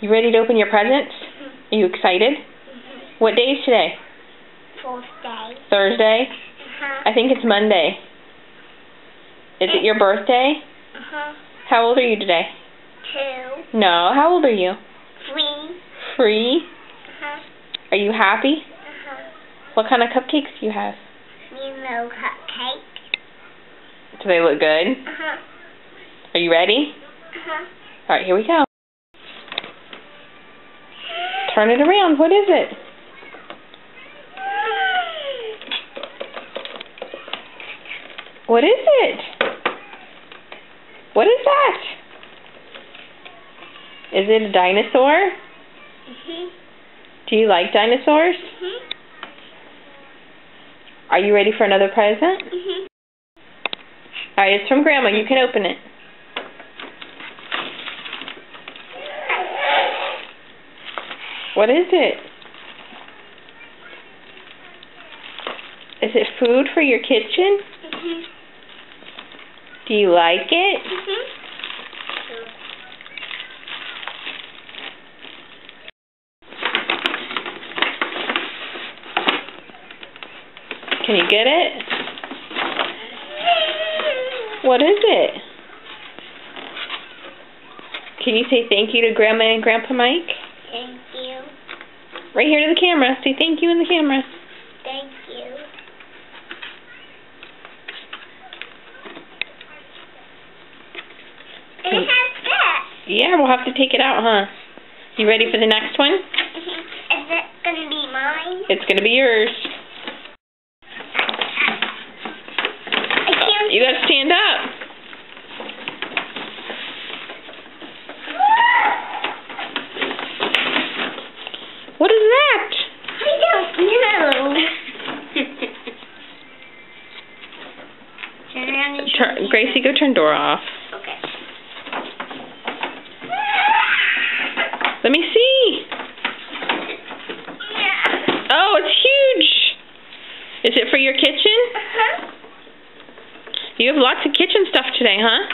You ready to open your presents? Are you excited? What day is today? Thursday. Thursday? I think it's Monday. Is it your birthday? How old are you today? 2. No, how old are you? 3. 3? Are you happy? What kind of cupcakes do you have? Rainbow cupcake. Do they look good? Are you ready? Alright, here we go. Turn it around. What is it? What is it? What is that? Is it a dinosaur? Do you like dinosaurs? Are you ready for another present? Alright, it's from Grandma. You can open it. What is it? Is it food for your kitchen? Do you like it? Can you get it? What is it? Can you say thank you to Grandma and Grandpa Mike? Thank you. Right here to the camera. Say thank you in the camera. Thank you. It has that. Yeah, we'll have to take it out, huh? You ready for the next one? Is it going to be mine? It's going to be yours. You got to stand up. What is that? I don't know. Turn around and Gracie, go turn door off. Okay. Let me see. Oh, it's huge. Is it for your kitchen? You have lots of kitchen stuff today, huh?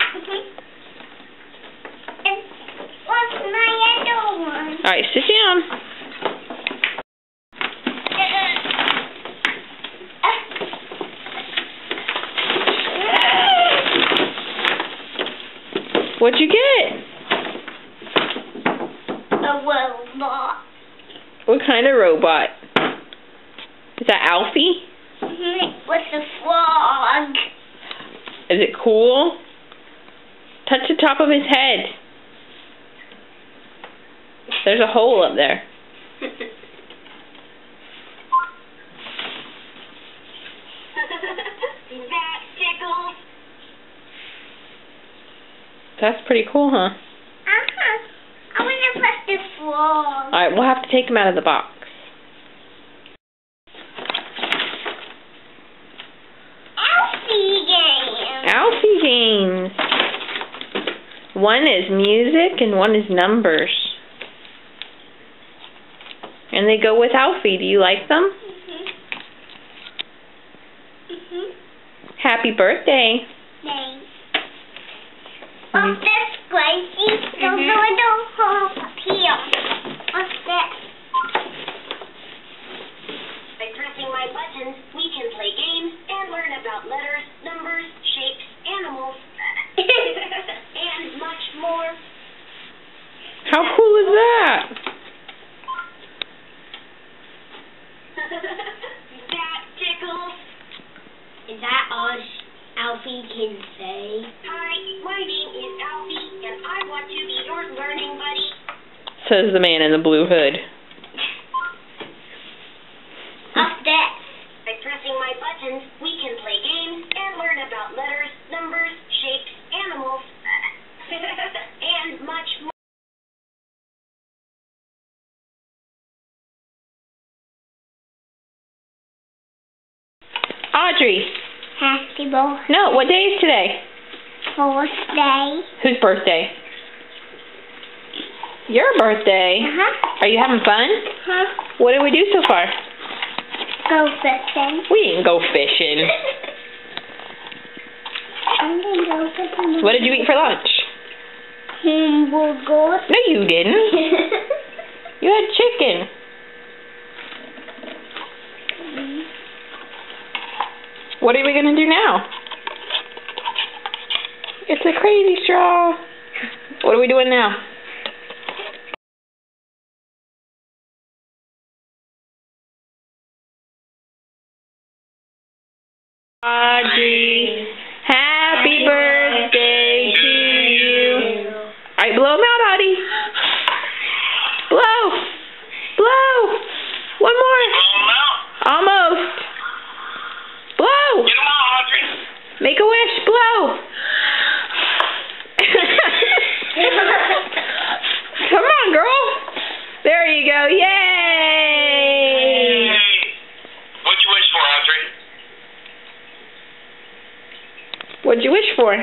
What's my other one? Alright, sit down. What'd you get? A robot. What kind of robot? Is that Alfie? With a frog. Is it cool? Touch the top of his head. There's a hole up there. That tickles. That's pretty cool, huh? I want to press the frog. Alright, we'll have to take him out of the box. Alfie games. Alfie games. One is music and one is numbers. And they go with Alfie. Do you like them? Happy birthday. Thanks. What's this, Gracie? Go here. What's this? By pressing my buttons, we can play games and learn about letters, numbers, shapes, animals, and much more. How cool is that? That tickles. Is that all Alfie can say? Hi, my name is Alfie, and I want to be your learning buddy. Says the man in the blue hood. What's this? By pressing my buttons, we can play games and learn about letters, numbers, shapes, animals, and much more. Audrey. Happy birthday. No, what day is today? Birthday. Whose birthday? Your birthday. Are you having fun? What did we do so far? Go fishing. We didn't go fishing. I'm gonna go fishing. What did you eat for lunch? hamburger. No, you didn't. You had chicken. What are we going to do now? It's a crazy straw. What are we doing now? Audrey, happy birthday to you. Alright, blow him out, Audie. Blow. Blow. One more. Almost. Blow. Get him out, Audrey. Make a wish. Blow. Come on, girl. There you go. Yay. Hey. What'd you wish for, Audrey? What'd you wish for?